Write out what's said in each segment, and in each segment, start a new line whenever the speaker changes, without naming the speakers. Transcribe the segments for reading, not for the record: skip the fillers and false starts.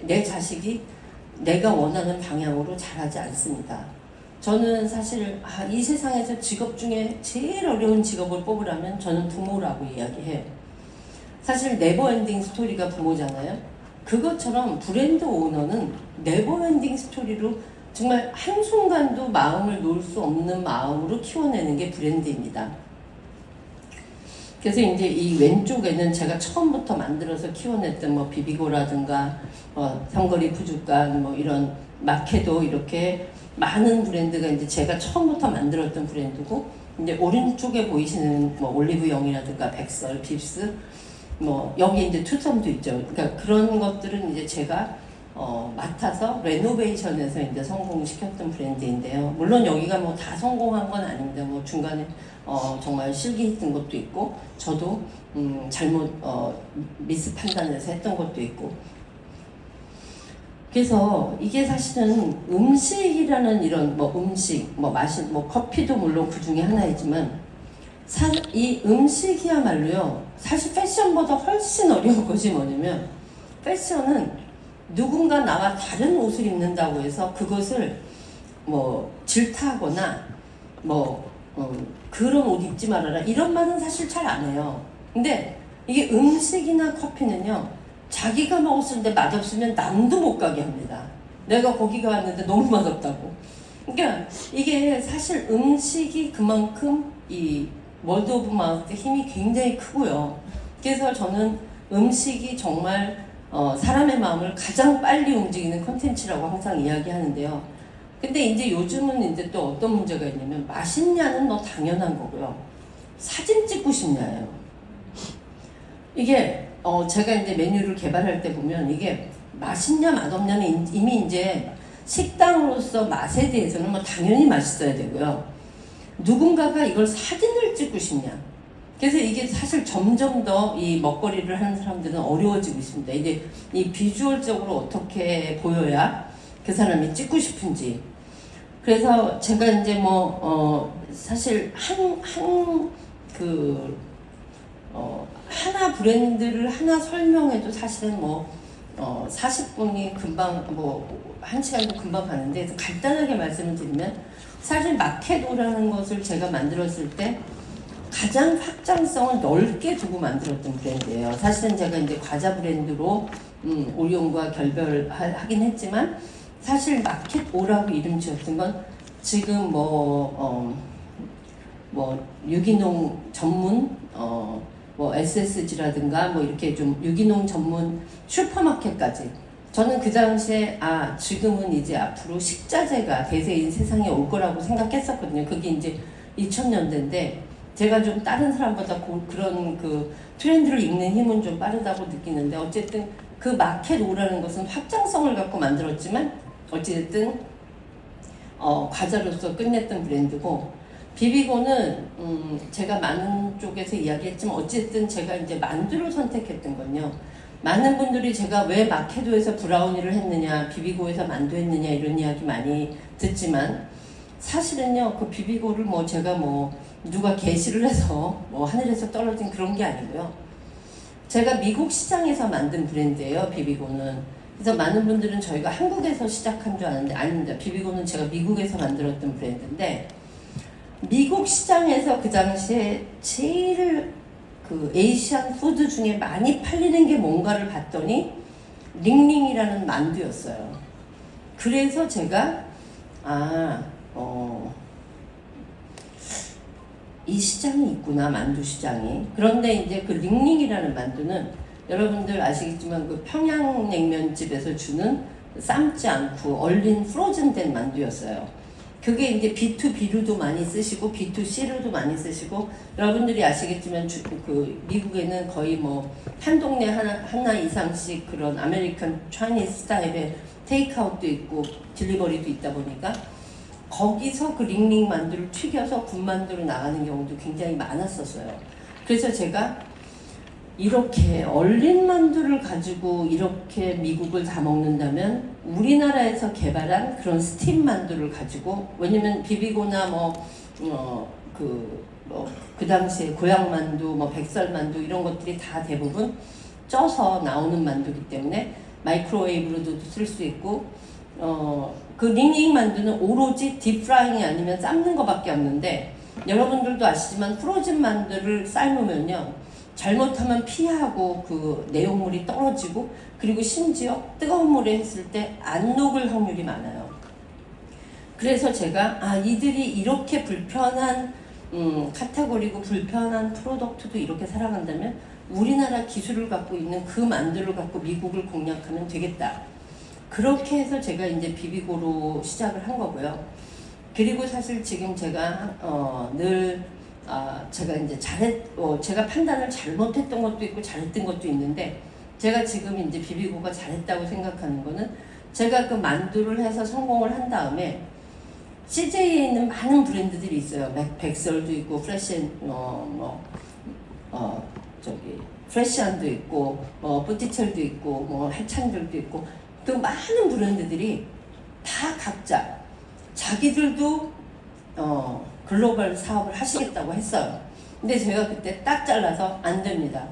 내 자식이 내가 원하는 방향으로 자라지 않습니다. 저는 사실 이 세상에서 직업 중에 제일 어려운 직업을 뽑으라면 저는 부모라고 이야기해요. 사실 네버엔딩 스토리가 부모잖아요. 그것처럼 브랜드 오너는 네버엔딩 스토리로 정말 한순간도 마음을 놓을 수 없는 마음으로 키워내는 게 브랜드입니다. 그래서 이제 이 왼쪽에는 제가 처음부터 만들어서 키워냈던 뭐 비비고라든가 삼거리 푸주간 뭐 이런 마케도 이렇게 많은 브랜드가 이제 제가 처음부터 만들었던 브랜드고, 이제 오른쪽에 보이시는 뭐 올리브영이라든가 백설, 빕스, 뭐 여기 이제 투썸도 있죠. 그러니까 그런 것들은 이제 제가 맡아서 레노베이션에서 이제 성공시켰던 브랜드인데요. 물론 여기가 뭐 다 성공한 건 아닙니다. 뭐 중간에 정말 실기했던 것도 있고, 저도 잘못 미스 판단해서 했던 것도 있고. 그래서 이게 사실은 음식이라는 이런 뭐 음식, 뭐 맛이, 뭐 커피도 물론 그 중에 하나이지만 이 음식이야말로요, 사실 패션보다 훨씬 어려운 것이 뭐냐면, 패션은 누군가 나와 다른 옷을 입는다고 해서 그것을 뭐 질타하거나 뭐 그런 옷 입지 말아라 이런 말은 사실 잘 안 해요. 근데 이게 음식이나 커피는요, 자기가 먹었을 때 맛없으면 남도 못 가게 합니다. 내가 거기 갔는데 너무 맛없다고. 그러니까 이게 사실 음식이 그만큼 이 월드 오브 마우스의 힘이 굉장히 크고요. 그래서 저는 음식이 정말 사람의 마음을 가장 빨리 움직이는 콘텐츠라고 항상 이야기하는데요. 근데 이제 요즘은 이제 또 어떤 문제가 있냐면, 맛있냐는 뭐 당연한 거고요. 사진 찍고 싶냐예요. 이게 제가 이제 메뉴를 개발할 때 보면 이게 맛있냐 맛없냐는 이미 이제 식당으로서 맛에 대해서는 뭐 당연히 맛있어야 되고요. 누군가가 이걸 사진을 찍고 싶냐. 그래서 이게 사실 점점 더 이 먹거리를 하는 사람들은 어려워지고 있습니다. 이제 이 비주얼적으로 어떻게 보여야 그 사람이 찍고 싶은지. 그래서 제가 이제 뭐 사실 하나 브랜드를 하나 설명해도 사실은 뭐 40분이 금방 뭐 1시간도 금방 가는데, 간단하게 말씀을 드리면, 사실 마케도라는 것을 제가 만들었을 때 가장 확장성을 넓게 두고 만들었던 브랜드예요. 사실은 제가 이제 과자 브랜드로 오리온과 결별하긴 했지만, 사실 마켓오라고 이름 지었던 건 지금 뭐 유기농 전문 뭐 SSG라든가 뭐 이렇게 좀 유기농 전문 슈퍼마켓까지. 저는 그 당시에 지금은 이제 앞으로 식자재가 대세인 세상에 올 거라고 생각했었거든요. 그게 이제 2000년대인데 제가 좀 다른 사람보다 그런 그 트렌드를 읽는 힘은 좀 빠르다고 느끼는데, 어쨌든 그 마켓오라는 것은 확장성을 갖고 만들었지만 어찌됐든 과자로서 끝냈던 브랜드고, 비비고는 제가 많은 쪽에서 이야기했지만 어쨌든 제가 이제 만두를 선택했던 건요, 많은 분들이 제가 왜 마케도에서 브라우니를 했느냐, 비비고에서 만두 했느냐 이런 이야기 많이 듣지만, 사실은요 그 비비고를 뭐 제가 뭐 누가 게시를 해서 뭐 하늘에서 떨어진 그런 게 아니고요, 제가 미국 시장에서 만든 브랜드예요, 비비고는. 그래서 많은 분들은 저희가 한국에서 시작한 줄 아는데 아닙니다. 비비고는 제가 미국에서 만들었던 브랜드인데, 미국 시장에서 그 당시에 제일 그 에이시안 푸드 중에 많이 팔리는 게 뭔가를 봤더니 링링이라는 만두였어요. 그래서 제가 이 시장이 있구나, 만두 시장이. 그런데 이제 그 링링이라는 만두는 여러분들 아시겠지만 그 평양냉면집에서 주는 삶지 않고 얼린 프로즌된 만두였어요. 그게 이제 B2B로도 많이 쓰시고 B2C로도 많이 쓰시고, 여러분들이 아시겠지만 그 미국에는 거의 뭐 한 동네 하나 이상씩 그런 아메리칸 차이니스 스타일의 테이크아웃도 있고 딜리버리도 있다 보니까 거기서 그 링링 만두를 튀겨서 군만두로 나가는 경우도 굉장히 많았었어요. 그래서 제가 이렇게 얼린 만두를 가지고 이렇게 미국을 다 먹는다면 우리나라에서 개발한 그런 스팀 만두를 가지고, 왜냐면 비비고나 그 당시에 고향만두, 뭐 백설만두 이런 것들이 다 대부분 쪄서 나오는 만두기 때문에 마이크로웨이브로도 쓸 수 있고, 그 링링 만두는 오로지 딥프라잉이 아니면 삶는 거밖에 없는데, 여러분들도 아시지만 프로즌 만두를 삶으면요, 잘못하면 피하고 그 내용물이 떨어지고, 그리고 심지어 뜨거운 물에 했을 때 안 녹을 확률이 많아요. 그래서 제가 이들이 이렇게 불편한 카테고리고 불편한 프로덕트도 이렇게 살아간다면 우리나라 기술을 갖고 있는 그 만두를 갖고 미국을 공략하면 되겠다. 그렇게 해서 제가 이제 비비고로 시작을 한 거고요. 그리고 사실 지금 제가 제가 이제 제가 판단을 잘못했던 것도 있고 잘했던 것도 있는데, 제가 지금 이제 비비고가 잘했다고 생각하는 거는, 제가 그 만두를 해서 성공을 한 다음에 CJ에 있는 많은 브랜드들이 있어요. 백설도 있고 프레시안도 있고 뿌티첼도 있고 해찬들도 있고, 그 많은 브랜드들이 다 각자 자기들도 글로벌 사업을 하시겠다고 했어요. 근데 제가 그때 딱 잘라서 안 됩니다.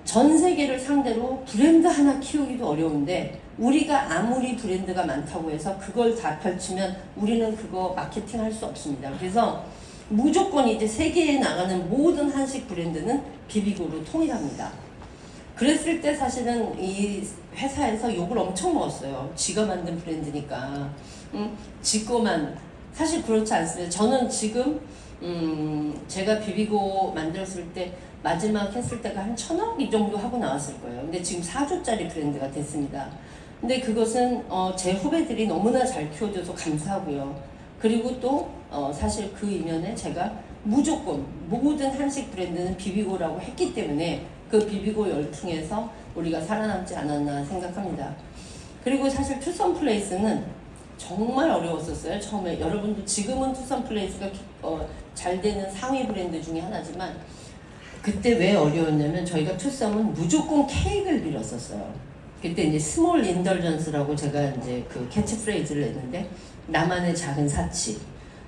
전 세계를 상대로 브랜드 하나 키우기도 어려운데, 우리가 아무리 브랜드가 많다고 해서 그걸 다 펼치면 우리는 그거 마케팅 할 수 없습니다. 그래서 무조건 이제 세계에 나가는 모든 한식 브랜드는 비비고로 통일합니다. 그랬을 때 사실은 이 회사에서 욕을 엄청 먹었어요. 지가 만든 브랜드니까. 지 거만. 사실 그렇지 않습니다. 저는 지금 제가 비비고 만들었을 때 마지막 했을 때가 한 1,000억 이 정도 하고 나왔을 거예요. 근데 지금 4조짜리 브랜드가 됐습니다. 근데 그것은 제 후배들이 너무나 잘 키워줘서 감사하고요. 그리고 또 사실 그 이면에 제가 무조건 모든 한식 브랜드는 비비고라고 했기 때문에 그 비비고 열풍에서 우리가 살아남지 않았나 생각합니다. 그리고 사실 투썸플레이스는 정말 어려웠었어요. 처음에. 여러분도 지금은 투썸플레이스가 잘 되는 상위 브랜드 중에 하나지만, 그때 왜 어려웠냐면 저희가 투썸은 무조건 케이크를 빌었었어요. 그때 이제 스몰 인덜전스라고 제가 이제 그 캐치프레이즈를 냈는데, 나만의 작은 사치.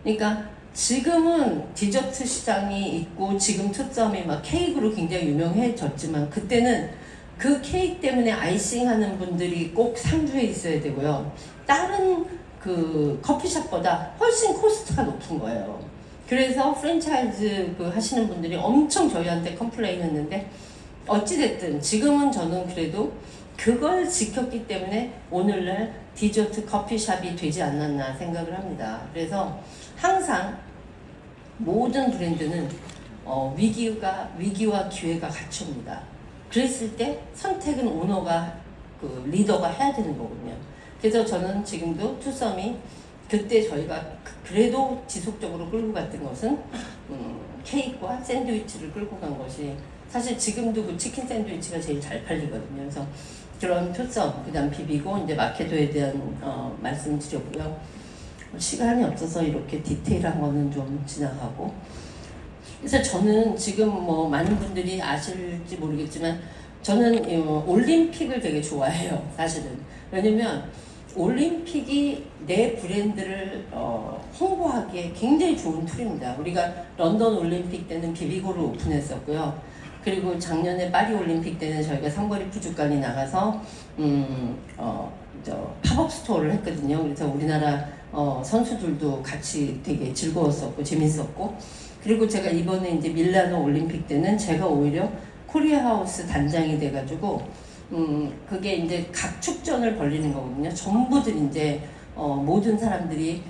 그러니까 지금은 디저트 시장이 있고 지금 투썸이 막 케이크로 굉장히 유명해졌지만, 그때는 그 케이크 때문에 아이싱하는 분들이 꼭 상주에 있어야 되고요. 다른 그 커피숍보다 훨씬 코스트가 높은 거예요. 그래서 프랜차이즈 하시는 분들이 엄청 저희한테 컴플레인 했는데, 어찌됐든 지금은 저는 그래도 그걸 지켰기 때문에 오늘날 디저트 커피숍이 되지 않았나 생각을 합니다. 그래서 항상 모든 브랜드는 위기와 기회가 같이 옵니다. 그랬을 때 선택은 오너가, 리더가 해야 되는 거거든요. 그래서 저는 지금도 투썸이 그때 저희가 그래도 지속적으로 끌고 갔던 것은 케이크와 샌드위치를 끌고 간 것이, 사실 지금도 그 치킨 샌드위치가 제일 잘 팔리거든요. 그래서 그런 투썸, 그 다음 비비고, 이제 마케도에 대한 말씀 드렸고요. 시간이 없어서 이렇게 디테일한 거는 좀 지나가고, 그래서 저는 지금 많은 분들이 아실지 모르겠지만, 저는 올림픽을 되게 좋아해요. 사실은. 왜냐면 올림픽이 내 브랜드를 홍보하기에 굉장히 좋은 툴입니다. 우리가 런던 올림픽 때는 비비고를 오픈했었고요. 그리고 작년에 파리 올림픽 때는 저희가 삼거리 푸주간이 나가서 팝업 스토어를 했거든요. 그래서 우리나라 선수들도 같이 되게 즐거웠었고 재밌었고, 그리고 제가 이번에 이제 밀라노 올림픽 때는 제가 오히려 코리아 하우스 단장이 돼가지고 그게 이제 각 축전을 벌리는 거거든요. 전부들 이제 모든 사람들이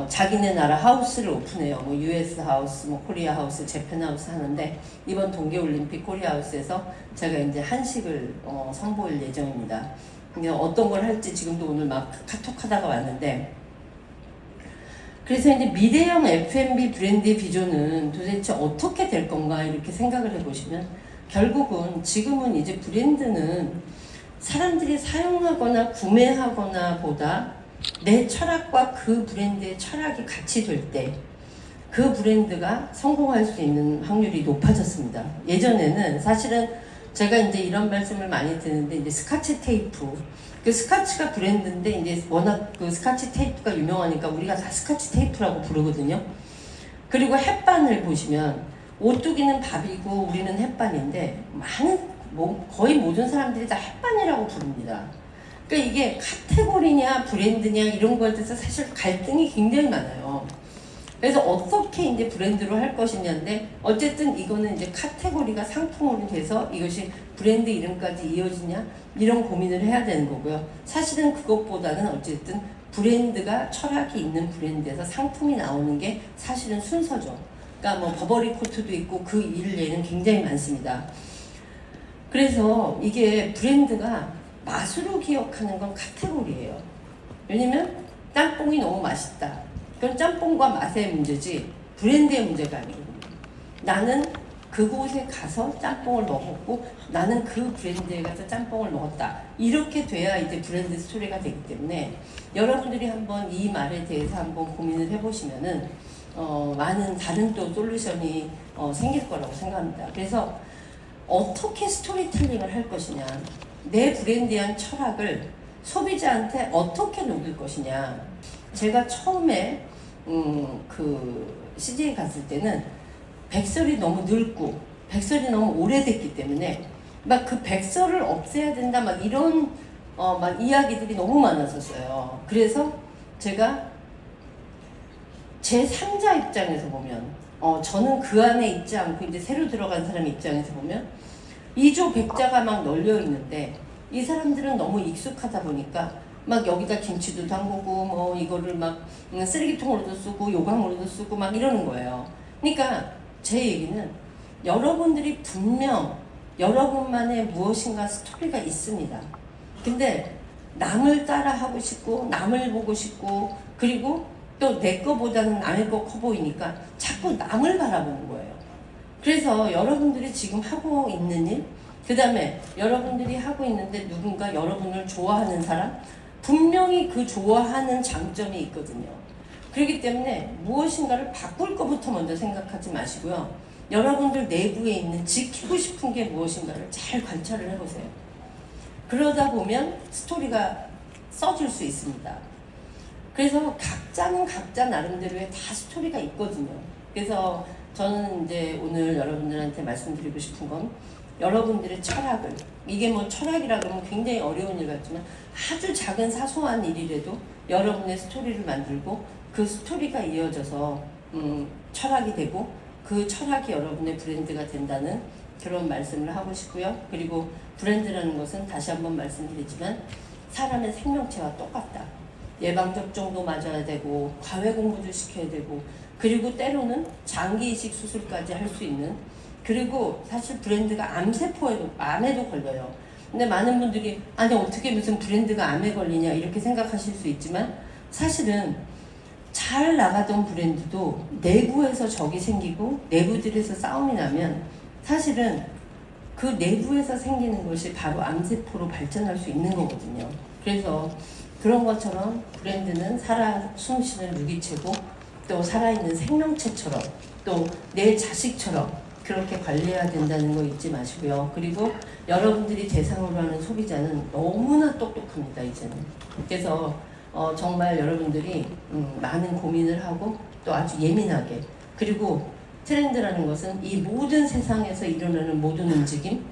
자기네 나라 하우스를 오픈해요. US 하우스, 코리아 하우스, 재팬 하우스 하는데, 이번 동계올림픽 코리아 하우스에서 제가 이제 한식을 선보일 예정입니다. 어떤 걸 할지 지금도 오늘 막 카톡 하다가 왔는데, 그래서 이제 미래형 F&B 브랜드의 비전은 도대체 어떻게 될 건가 이렇게 생각을 해보시면, 결국은 지금은 이제 브랜드는 사람들이 사용하거나 구매하거나 보다 내 철학과 그 브랜드의 철학이 같이 될 때 그 브랜드가 성공할 수 있는 확률이 높아졌습니다. 예전에는 사실은 제가 이제 이런 말씀을 많이 드는데, 이제 스카치 테이프, 그 스카치가 브랜드인데 이제 워낙 그 스카치 테이프가 유명하니까 우리가 다 스카치 테이프라고 부르거든요. 그리고 햇반을 보시면 오뚜기는 밥이고 우리는 햇반인데, 거의 모든 사람들이 다 햇반이라고 부릅니다. 그러니까 이게 카테고리냐 브랜드냐 이런 거에 대해서 사실 갈등이 굉장히 많아요. 그래서 어떻게 이제 브랜드로 할 것이냐인데 어쨌든 이거는 이제 카테고리가 상품으로 돼서 이것이 브랜드 이름까지 이어지냐 이런 고민을 해야 되는 거고요. 사실은 그것보다는 어쨌든 브랜드가 철학이 있는 브랜드에서 상품이 나오는 게 사실은 순서죠. 그러니까 뭐 버버리 코트도 있고 그 일례는 굉장히 많습니다. 그래서 이게 브랜드가 맛으로 기억하는 건 카테고리예요. 왜냐면 짬뽕이 너무 맛있다. 그건 짬뽕과 맛의 문제지 브랜드의 문제가 아니거든요. 나는 그곳에 가서 짬뽕을 먹었고 나는 그 브랜드에 가서 짬뽕을 먹었다. 이렇게 돼야 이제 브랜드 스토리가 되기 때문에 여러분들이 한번 이 말에 대해서 한번 고민을 해보시면은 많은 다른 또 솔루션이 생길 거라고 생각합니다. 그래서 어떻게 스토리텔링을 할 것이냐, 내 브랜드에 대한 철학을 소비자한테 어떻게 녹일 것이냐. 제가 처음에 그 CJ 갔을 때는 백설이 너무 늙고 백설이 너무 오래됐기 때문에 막 그 백설을 없애야 된다 막 이런 막 이야기들이 너무 많았었어요. 그래서 제가 제 3자 입장에서 보면 저는 그 안에 있지 않고 이제 새로 들어간 사람 입장에서 보면 2조 백자가 막 널려 있는데 이 사람들은 너무 익숙하다 보니까 막 여기다 김치도 담그고 뭐 이거를 막 쓰레기통으로도 쓰고 요강으로도 쓰고 막 이러는 거예요. 그러니까 제 얘기는 여러분들이 분명 여러분만의 무엇인가 스토리가 있습니다. 근데 남을 따라 하고 싶고 남을 보고 싶고 그리고 또 내 거보다는 남의 거 커 보이니까 자꾸 남을 바라보는 거예요. 그래서 여러분들이 지금 하고 있는 일, 그 다음에 여러분들이 하고 있는데 누군가 여러분을 좋아하는 사람, 분명히 그 좋아하는 장점이 있거든요. 그렇기 때문에 무엇인가를 바꿀 것부터 먼저 생각하지 마시고요. 여러분들 내부에 있는 지키고 싶은 게 무엇인가를 잘 관찰을 해보세요. 그러다 보면 스토리가 써질 수 있습니다. 그래서 각자는 각자 나름대로의 다 스토리가 있거든요. 그래서 저는 이제 오늘 여러분들한테 말씀드리고 싶은 건 여러분들의 철학을, 이게 뭐 철학이라 그러면 굉장히 어려운 일 같지만 아주 작은 사소한 일이라도 여러분의 스토리를 만들고 그 스토리가 이어져서 철학이 되고 그 철학이 여러분의 브랜드가 된다는 그런 말씀을 하고 싶고요. 그리고 브랜드라는 것은 다시 한번 말씀드리지만 사람의 생명체와 똑같다. 예방접종도 맞아야 되고 과외 공부도 시켜야 되고 그리고 때로는 장기 이식 수술까지 할 수 있는, 그리고 사실 브랜드가 암에도 걸려요. 근데 많은 분들이 아니 어떻게 무슨 브랜드가 암에 걸리냐 이렇게 생각하실 수 있지만 사실은 잘 나가던 브랜드도 내부에서 적이 생기고 내부들에서 싸움이 나면 사실은 그 내부에서 생기는 것이 바로 암세포로 발전할 수 있는 거거든요. 그래서 그런 것처럼 브랜드는 살아 숨쉬는 유기체고 또 살아있는 생명체처럼 또 내 자식처럼 그렇게 관리해야 된다는 거 잊지 마시고요. 그리고 여러분들이 대상으로 하는 소비자는 너무나 똑똑합니다, 이제는. 그래서 정말 여러분들이 많은 고민을 하고 또 아주 예민하게, 그리고 트렌드라는 것은 이 모든 세상에서 일어나는 모든 움직임,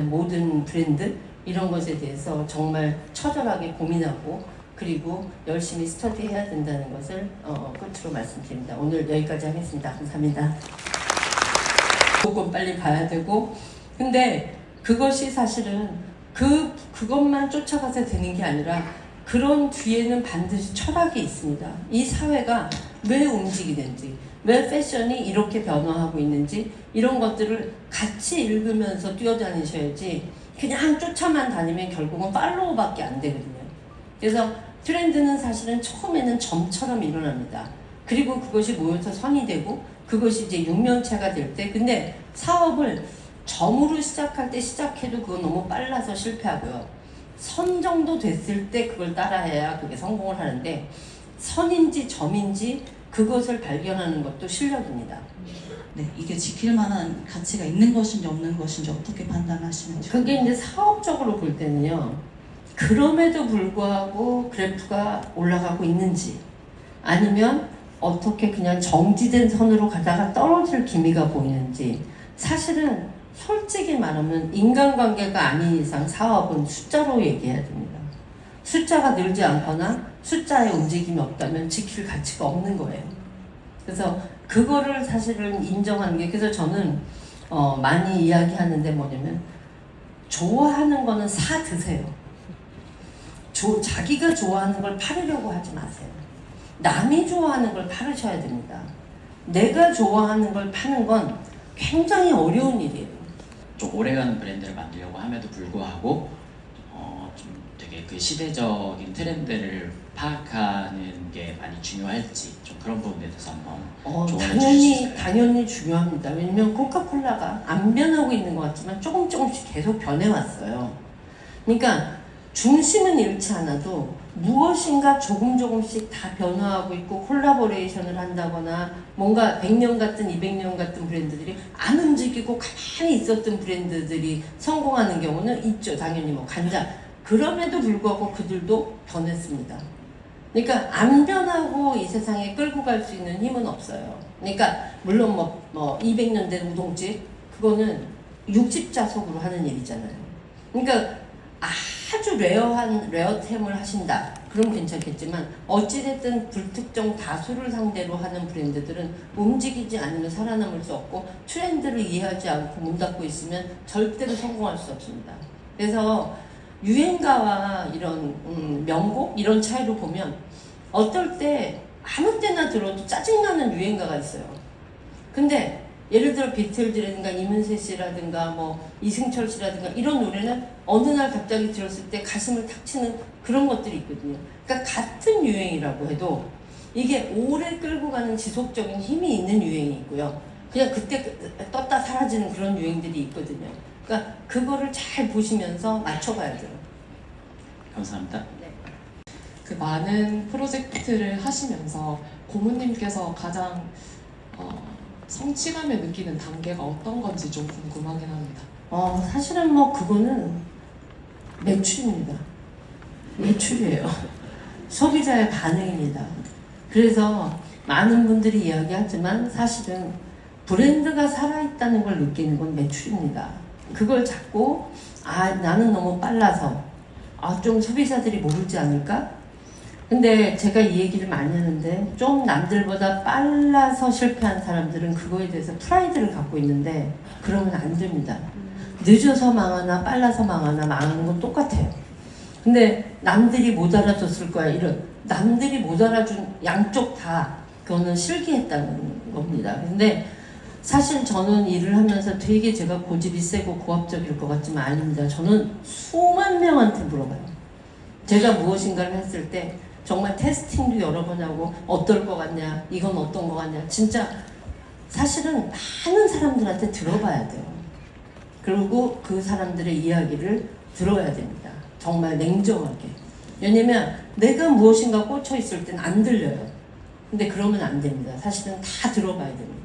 모든 브랜드 이런 것에 대해서 정말 처절하게 고민하고 그리고 열심히 스터디해야 된다는 것을 끝으로 말씀드립니다. 오늘 여기까지 하겠습니다. 감사합니다. 조금 빨리 봐야 되고, 근데 그것이 사실은 그것만 쫓아가서 되는 게 아니라 그런 뒤에는 반드시 철학이 있습니다. 이 사회가 왜 움직이는지, 왜 패션이 이렇게 변화하고 있는지 이런 것들을 같이 읽으면서 뛰어다니셔야지 그냥 쫓아만 다니면 결국은 팔로우밖에 안 되거든요. 그래서 트렌드는 사실은 처음에는 점처럼 일어납니다. 그리고 그것이 모여서 선이 되고 그것이 이제 육면체가 될 때, 근데 사업을 점으로 시작할 때 시작해도 그건 너무 빨라서 실패하고요. 선 정도 됐을 때 그걸 따라해야 그게 성공을 하는데 선인지 점인지 그것을 발견하는 것도 실력입니다.
네, 이게 지킬 만한 가치가 있는 것인지 없는 것인지 어떻게 판단하시는지.
그게 이제 사업적으로 볼 때는요. 그럼에도 불구하고 그래프가 올라가고 있는지 아니면 어떻게 그냥 정지된 선으로 가다가 떨어질 기미가 보이는지, 사실은 솔직히 말하면 인간관계가 아닌 이상 사업은 숫자로 얘기해야 됩니다. 숫자가 늘지 않거나 숫자의 움직임이 없다면 지킬 가치가 없는 거예요. 그래서 그거를 사실은 인정하는 게, 그래서 저는 많이 이야기하는데 뭐냐면, 좋아하는 거는 사 드세요. 자기가 좋아하는 걸 팔으려고 하지 마세요. 남이 좋아하는 걸 팔으셔야 됩니다. 내가 좋아하는 걸 파는 건 굉장히 어려운 일이에요.
좀 오래가는 브랜드를 만들려고 함에도 불구하고 좀 되게 그 시대적인 트렌드를 파악하는 게 많이 중요할지 좀 그런 부분에 대해서 한번 조언해 주실 수 있을까요?
당연히 중요합니다. 왜냐면 코카콜라가 안 변하고 있는 것 같지만 조금씩 계속 변해왔어요. 그러니까 중심은 잃지 않아도 무엇인가 조금씩 다 변화하고 있고, 콜라보레이션을 한다거나 뭔가 100년 같은 200년 같은 브랜드들이 안 움직이고 가만히 있었던 브랜드들이 성공하는 경우는 있죠. 당연히 뭐 간장. 그럼에도 불구하고 그들도 변했습니다. 그러니까 안 변하고 이 세상에 끌고 갈 수 있는 힘은 없어요. 그러니까 물론 뭐 200년 된 우동집, 그거는 60자석으로 하는 일이잖아요. 그러니까 아주 레어템을 하신다, 그럼 괜찮겠지만 어찌됐든 불특정 다수를 상대로 하는 브랜드들은 움직이지 않으면 살아남을 수 없고, 트렌드를 이해하지 않고 문 닫고 있으면 절대로 성공할 수 없습니다. 그래서 유행가와 이런 명곡 이런 차이로 보면, 어떨 때 아무 때나 들어도 짜증나는 유행가가 있어요. 근데 예를 들어 비틀즈라든가 이문세 씨라든가 뭐 이승철 씨라든가 이런 노래는 어느 날 갑자기 들었을 때 가슴을 탁 치는 그런 것들이 있거든요. 그러니까 같은 유행이라고 해도 이게 오래 끌고 가는 지속적인 힘이 있는 유행이 있고요. 그냥 그때 떴다 사라지는 그런 유행들이 있거든요. 그러니까 그거를 잘 보시면서 맞춰가야 돼요.
감사합니다.
그 많은 프로젝트를 하시면서 고모님께서 가장 성취감을 느끼는 단계가 어떤 건지 좀 궁금하긴 합니다.
사실은 뭐 그거는 매출입니다. 매출이에요. 소비자의 반응입니다. 그래서 많은 분들이 이야기하지만 사실은 브랜드가 살아있다는 걸 느끼는 건 매출입니다. 그걸 자꾸 나는 너무 빨라서 좀 소비자들이 모르지 않을까? 근데 제가 이 얘기를 많이 하는데, 좀 남들보다 빨라서 실패한 사람들은 그거에 대해서 프라이드를 갖고 있는데, 그러면 안 됩니다. 늦어서 망하나 빨라서 망하나 망하는 건 똑같아요. 근데 남들이 못 알아줬을 거야, 이런 남들이 못 알아준 양쪽 다 그거는 실기했다는 겁니다. 근데 사실 저는 일을 하면서 되게 제가 고집이 세고 고압적일 것 같지만 아닙니다. 저는 수만 명한테 물어봐요. 제가 무엇인가를 했을 때 정말 테스팅도 여러 번 하고, 어떨 것 같냐, 이건 어떤 것 같냐, 진짜 사실은 많은 사람들한테 들어봐야 돼요. 그리고 그 사람들의 이야기를 들어야 됩니다. 정말 냉정하게. 왜냐면 내가 무엇인가 꽂혀 있을 땐 안 들려요. 근데 그러면 안 됩니다. 사실은 다 들어봐야 됩니다.